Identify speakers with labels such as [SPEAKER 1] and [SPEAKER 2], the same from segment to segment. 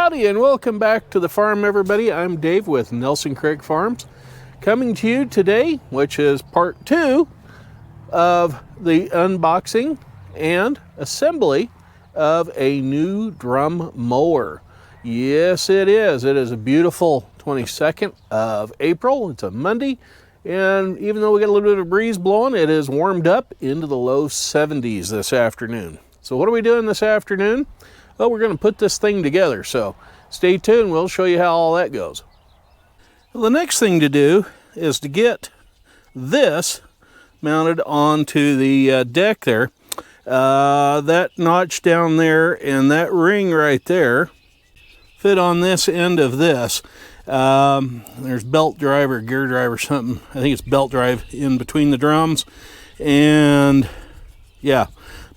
[SPEAKER 1] Howdy and welcome back to the farm, everybody. I'm Dave with Nelson Creek Farms, coming to you today, which is part 2 of the unboxing and assembly of a new drum mower. Yes, it is. It is a beautiful 22nd of April. It's a Monday, and even though we got a little bit of breeze blowing, it is warmed up into the low 70s this afternoon. So what are we doing this afternoon? Well, we're going to put this thing together, so stay tuned. We'll show you how all that goes. Well, the next thing to do is to get this mounted onto the deck there. That notch down there and that ring right there fit on this end of this. There's belt drive or gear drive or something. I think it's belt drive in between the drums. And yeah,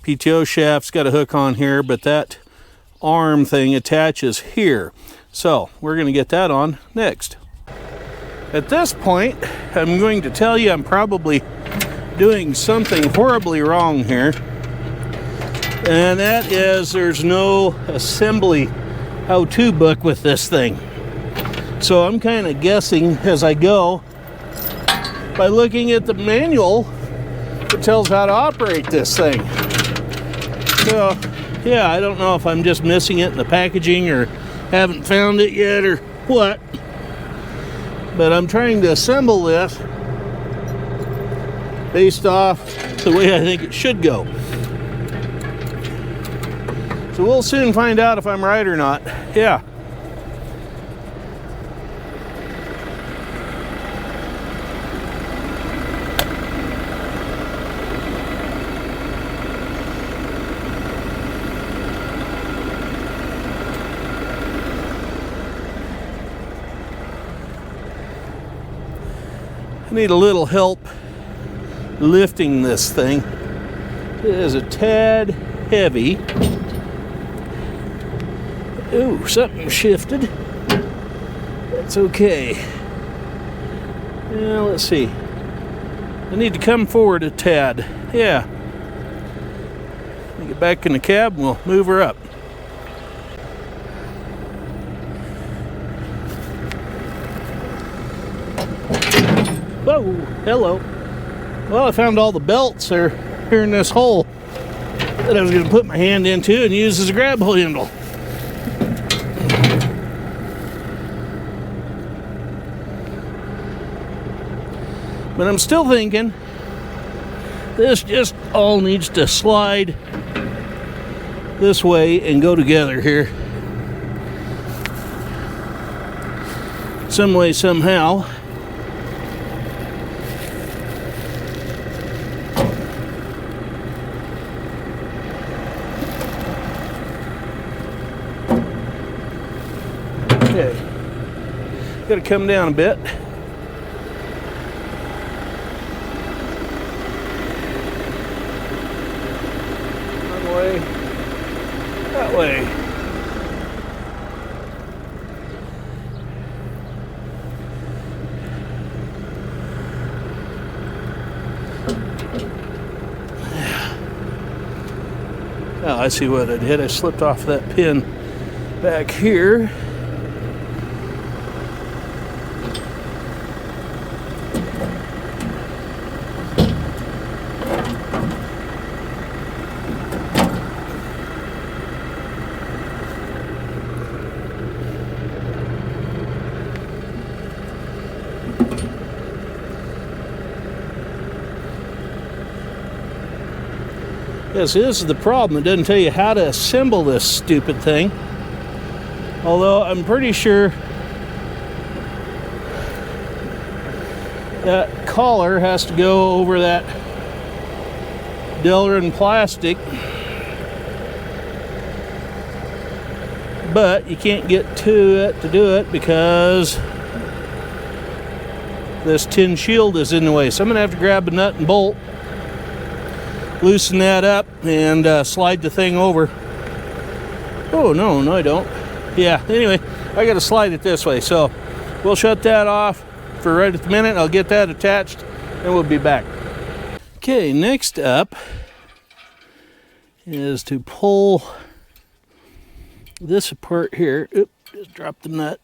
[SPEAKER 1] PTO shaft's got a hook on here, but that arm thing attaches here. So we're going to get that on next. At this point, I'm going to tell you I'm probably doing something horribly wrong here. And that is there's no assembly how-to book with this thing. So I'm kind of guessing as I go by looking at the manual that tells how to operate this thing. So yeah, I don't know if I'm just missing it in the packaging or haven't found it yet or what. But I'm trying to assemble this based off the way I think it should go. So we'll soon find out if I'm right or not. Yeah. I need a little help lifting this thing. It is a tad heavy. Ooh, something shifted. That's okay. Now let's see. I need to come forward a tad. Yeah. Let me get back in the cab and we'll move her up. Whoa, hello. Well, I found all the belts are here in this hole that I was going to put my hand into and use as a grab handle. But I'm still thinking this just all needs to slide this way and go together here. Some way, somehow. Okay, got to come down a bit. One way, that way. Oh, I see what I did. I slipped off that pin back here. Yes, this is the problem. It doesn't tell you how to assemble this stupid thing. Although I'm pretty sure that collar has to go over that Delrin plastic. But you can't get to it to do it because this tin shield is in the way. So I'm going to have to grab a nut and bolt, loosen that up, and slide the thing over. Oh, no, I don't. Yeah, anyway, I got to slide it this way. So we'll shut that off for right at the minute. I'll get that attached, and we'll be back. Okay, next up is to pull this part here, oop, just dropped the nut.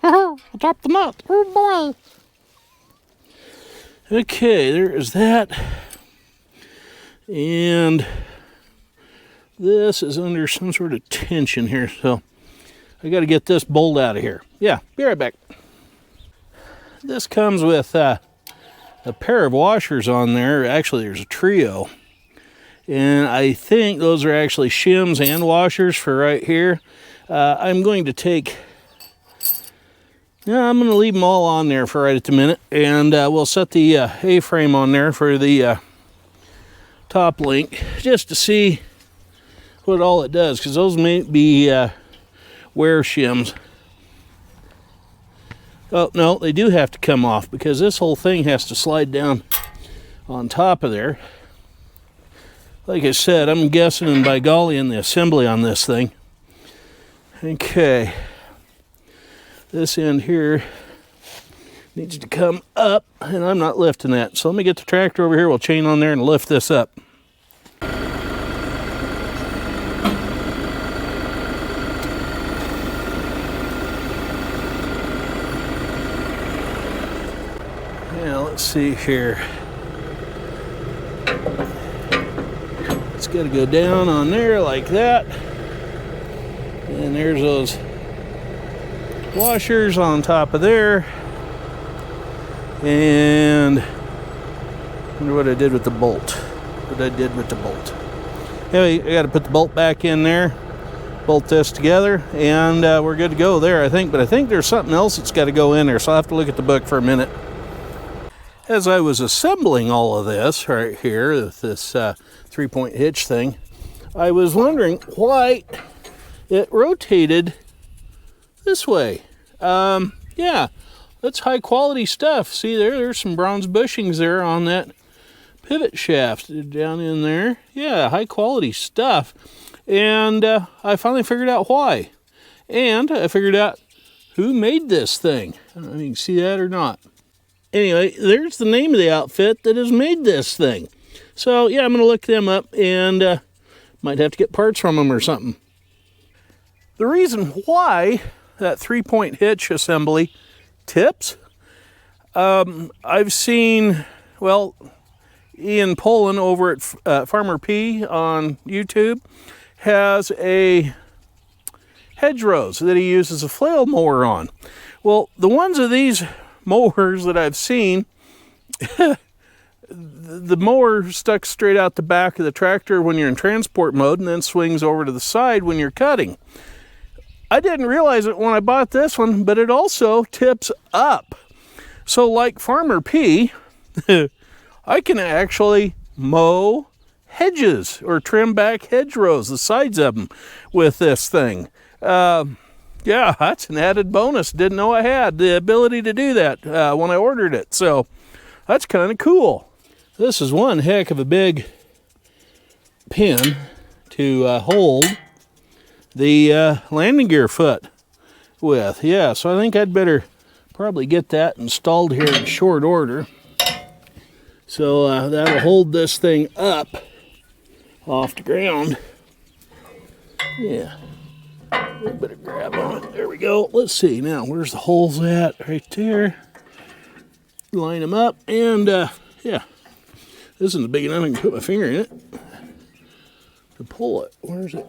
[SPEAKER 1] I dropped the nut. Oh boy. Okay, there is that. And this is under some sort of tension here, so I got to get this bolt out of here. Yeah, be right back. This comes with a pair of washers on there. Actually, there's a trio. And I think those are actually shims and washers for right here. I'm going to take... Yeah, I'm going to leave them all on there for right at the minute. And we'll set the A-frame on there for the top link, just to see what all it does, because those may be wear shims. Oh, no, they do have to come off, because this whole thing has to slide down on top of there. Like I said, I'm guessing, and by golly, in the assembly on this thing. Okay. This end here needs to come up, and I'm not lifting that. So let me get the tractor over here. We'll chain on there and lift this up. Now, let's see here. It's got to go down on there like that. And there's those washers on top of there. And I wonder what I did with the bolt. Anyway, I got to put the bolt back in there, bolt this together, and we're good to go there, I think. But I think there's something else that's got to go in there, so I'll have to look at the book for a minute. As I was assembling all of this right here, with this 3-point hitch thing, I was wondering why it rotated this way. Yeah, that's high quality stuff. See there's some bronze bushings there on that pivot shaft down in there. Yeah, high quality stuff. And I finally figured out why. And I figured out who made this thing. I don't know if you can see that or not. Anyway, there's the name of the outfit that has made this thing. So yeah, I'm going to look them up, and might have to get parts from them or something. The reason why that 3-point hitch assembly tips, I've seen, well, Ian Poland over at Farmer P on YouTube has a hedgerows that he uses a flail mower on. Well, the ones of these mowers that I've seen, the mower stuck straight out the back of the tractor when you're in transport mode, and then swings over to the side when you're cutting. I didn't realize it when I bought this one, but it also tips up. So like Farmer P, I can actually mow hedges or trim back hedgerows, the sides of them, with this thing. Yeah, that's an added bonus. Didn't know I had the ability to do that when I ordered it. So that's kind of cool. This is one heck of a big pin to hold the landing gear foot with. Yeah, so I think I'd better probably get that installed here in short order. So that'll hold this thing up off the ground. Yeah. A little bit of grab on it. There we go. Let's see now. Where's the holes at? Right there. Line them up, and yeah, this isn't big enough. I can put my finger in it to pull it. Where's it?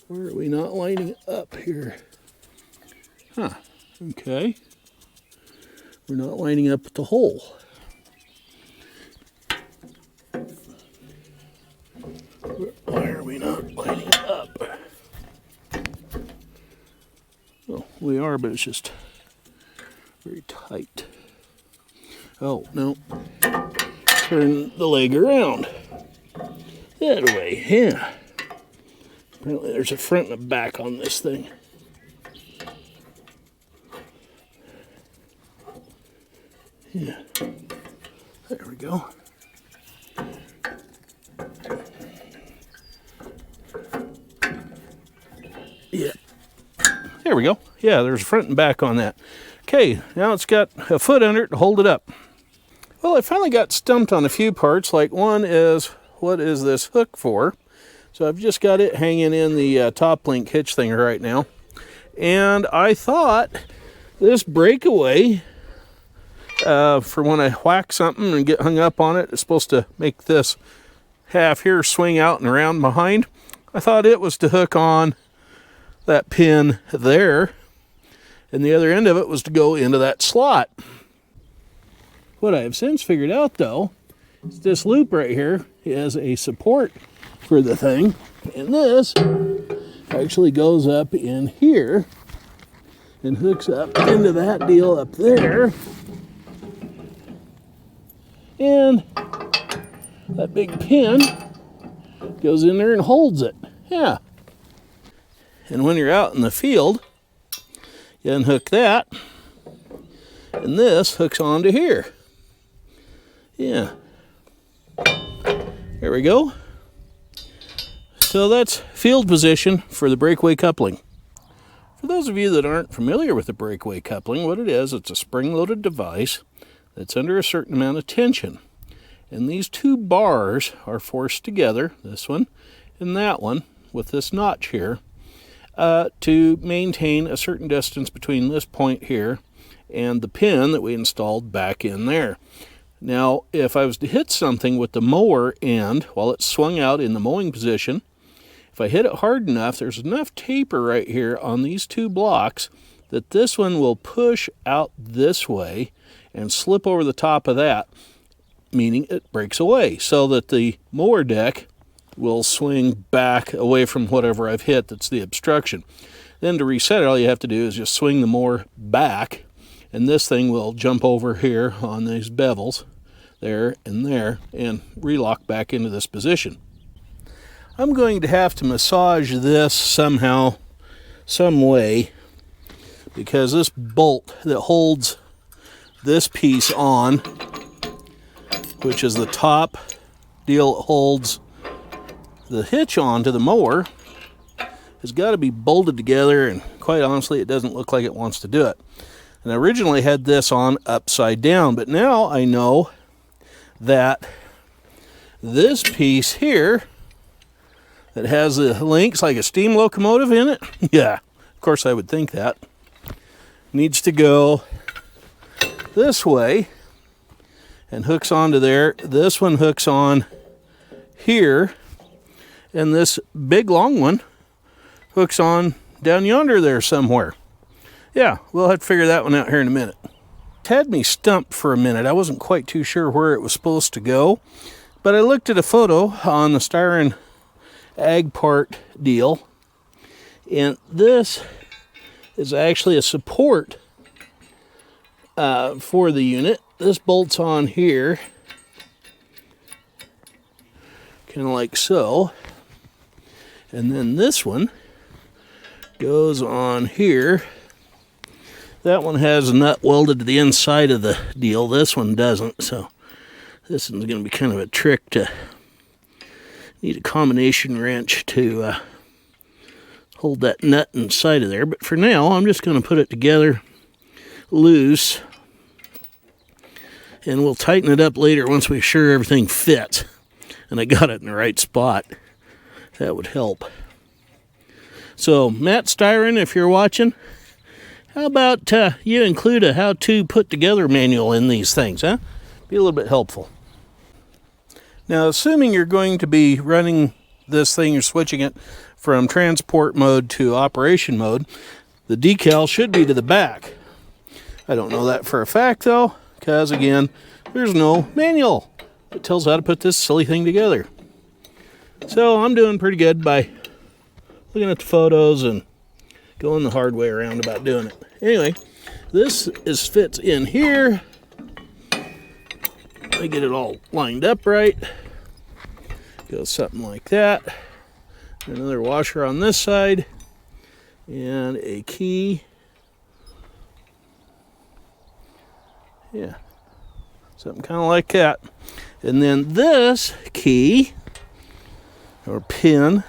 [SPEAKER 1] Where are we not lining up here? Huh. Okay. We're not lining up at the hole. Why are we not lining up? Well, we are, but it's just very tight. Oh, no. Turn the leg around. That way, yeah. Apparently there's a front and a back on this thing. Yeah. There we go. Yeah. There we go. Yeah, there's a front and back on that. Okay, now it's got a foot under it to hold it up. Well, I finally got stumped on a few parts. Like one is, what is this hook for? So I've just got it hanging in the top link hitch thing right now. And I thought this breakaway for when I whack something and get hung up on it, it's supposed to make this half here swing out and around behind. I thought it was to hook on that pin there, and the other end of it was to go into that slot. What I have since figured out though is this loop right here is a support for the thing, and this actually goes up in here and hooks up into that deal up there, and that big pin goes in there and holds it. Yeah. And when you're out in the field, you unhook that, and this hooks onto here. Yeah. There we go. So that's field position for the breakaway coupling. For those of you that aren't familiar with the breakaway coupling, what it is, it's a spring-loaded device that's under a certain amount of tension. And these two bars are forced together, this one and that one, with this notch here, to maintain a certain distance between this point here and the pin that we installed back in there. Now, if I was to hit something with the mower end while it's swung out in the mowing position, if I hit it hard enough, there's enough taper right here on these two blocks that this one will push out this way and slip over the top of that, meaning it breaks away, so that the mower deck will swing back away from whatever I've hit that's the obstruction. Then to reset it, all you have to do is just swing the mower back, and this thing will jump over here on these bevels, there, and relock back into this position. I'm going to have to massage this somehow, some way, because this bolt that holds this piece on, which is the top deal that holds the hitch on to the mower, has got to be bolted together, and quite honestly it doesn't look like it wants to do it. And I originally had this on upside down, but now I know that this piece here that has the links like a steam locomotive in it, yeah, of course I would think that, needs to go this way and hooks onto there. This one hooks on here, and this big long one hooks on down yonder there somewhere. Yeah, we'll have to figure that one out here in a minute. It had me stumped for a minute. I wasn't quite too sure where it was supposed to go, but I looked at a photo on the Styron Ag Part deal, and this is actually a support for the unit. This bolts on here, kind of like so, and then this one goes on here. That one has a nut welded to the inside of the deal. This one doesn't, so this one's going to be kind of a trick to need a combination wrench to hold that nut inside of there. But for now, I'm just going to put it together loose, and we'll tighten it up later once we're sure everything fits and I got it in the right spot. That would help. So Matt Styron, if you're watching, how about you include a how-to put together manual in these things, huh? Be a little bit helpful. Now, assuming you're going to be running this thing, you're switching it from transport mode to operation mode, the decal should be to the back. I don't know that for a fact, though, because, again, there's no manual that tells how to put this silly thing together. So I'm doing pretty good by looking at the photos and going the hard way around about doing it. Anyway, this fits in here. I get it all lined up right. Goes something like that. Another washer on this side, and a key. Yeah, something kind of like that. And then this key or pin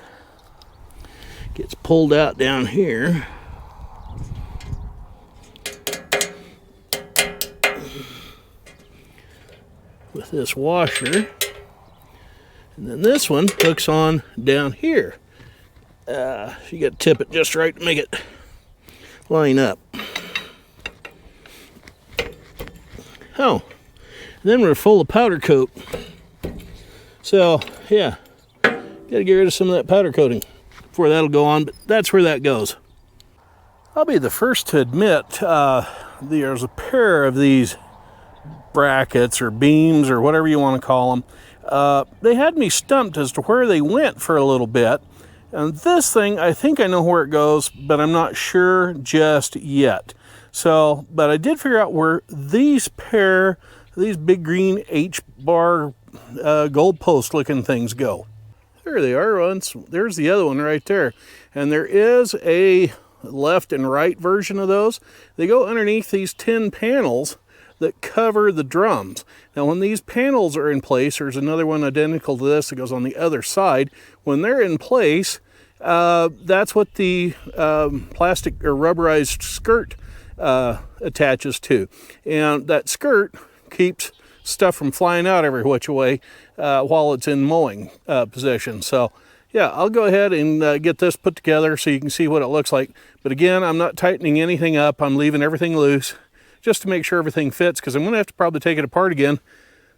[SPEAKER 1] gets pulled out down here. With this washer, And then this one hooks on down here. You got to tip it just right to make it line up. Oh, then we're full of powder coat. So, yeah, got to get rid of some of that powder coating before that'll go on, but that's where that goes. I'll be the first to admit there's a pair of these brackets or beams or whatever you want to call them. They had me stumped as to where they went for a little bit. And this thing, I think I know where it goes, but I'm not sure just yet. So, but I did figure out where these big green H-bar gold post looking things go. There they are. There's the other one right there. And there is a left and right version of those. They go underneath these tin panels that cover the drums. Now when these panels are in place, there's another one identical to this that goes on the other side. When they're in place, that's what the plastic or rubberized skirt attaches to. And that skirt keeps stuff from flying out every which way while it's in mowing position. So yeah, I'll go ahead and get this put together so you can see what it looks like. But again, I'm not tightening anything up. I'm leaving everything loose just to make sure everything fits, because I'm going to have to probably take it apart again,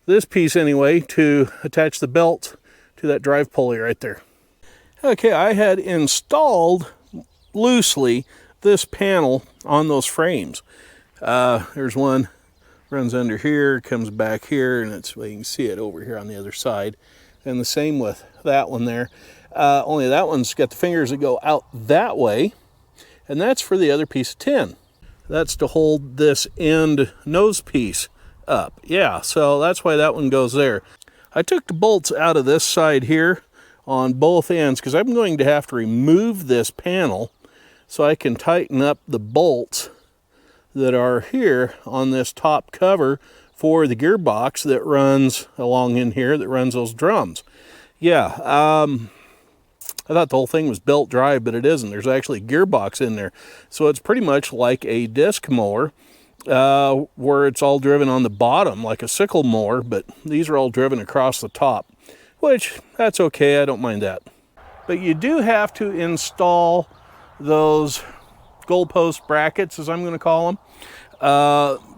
[SPEAKER 1] this piece anyway, to attach the belt to that drive pulley right there. Okay, I had installed loosely this panel on those frames. There's one runs under here, comes back here, and it's, well, you can see it over here on the other side. And the same with that one there. Only that one's got the fingers that go out that way, and that's for the other piece of tin. That's to hold this end nose piece up. Yeah, so that's why that one goes there. I took the bolts out of this side here on both ends because I'm going to have to remove this panel so I can tighten up the bolts that are here on this top cover for the gearbox that runs along in here, that runs those drums. Yeah, I thought the whole thing was belt drive, but it isn't. There's actually a gearbox in there. So it's pretty much like a disc mower, where it's all driven on the bottom like a sickle mower, but these are all driven across the top, which that's okay. I don't mind that. But you do have to install those goalpost brackets, as I'm going to call them,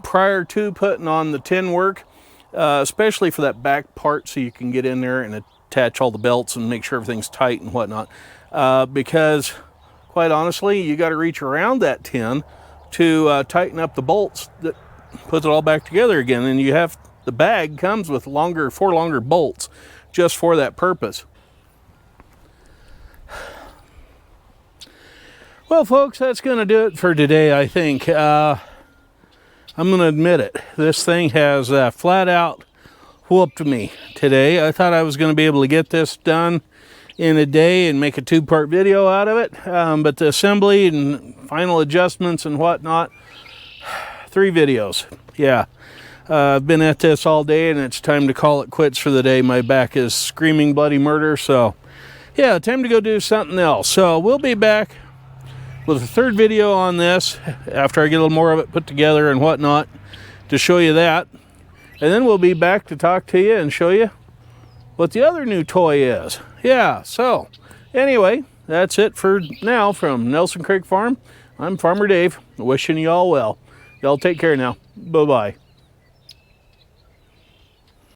[SPEAKER 1] prior to putting on the tin work, especially for that back part, so you can get in there and attach all the belts and make sure everything's tight and whatnot, because quite honestly, you got to reach around that tin to tighten up the bolts that puts it all back together again. And you have, the bag comes with four longer bolts just for that purpose. Well, folks, that's going to do it for today, I think. I'm going to admit it. This thing has flat out whooped me today. I thought I was going to be able to get this done in a day and make a two-part video out of it, but the assembly and final adjustments and whatnot, 3 videos. Yeah, I've been at this all day, and it's time to call it quits for the day. My back is screaming bloody murder, so yeah, time to go do something else. So we'll be back with a 3rd video on this after I get a little more of it put together and whatnot to show you that. And then we'll be back to talk to you and show you what the other new toy is. Yeah, so anyway, that's it for now from Nelson Creek Farm. I'm Farmer Dave, wishing you all well. Y'all take care now. Bye-bye.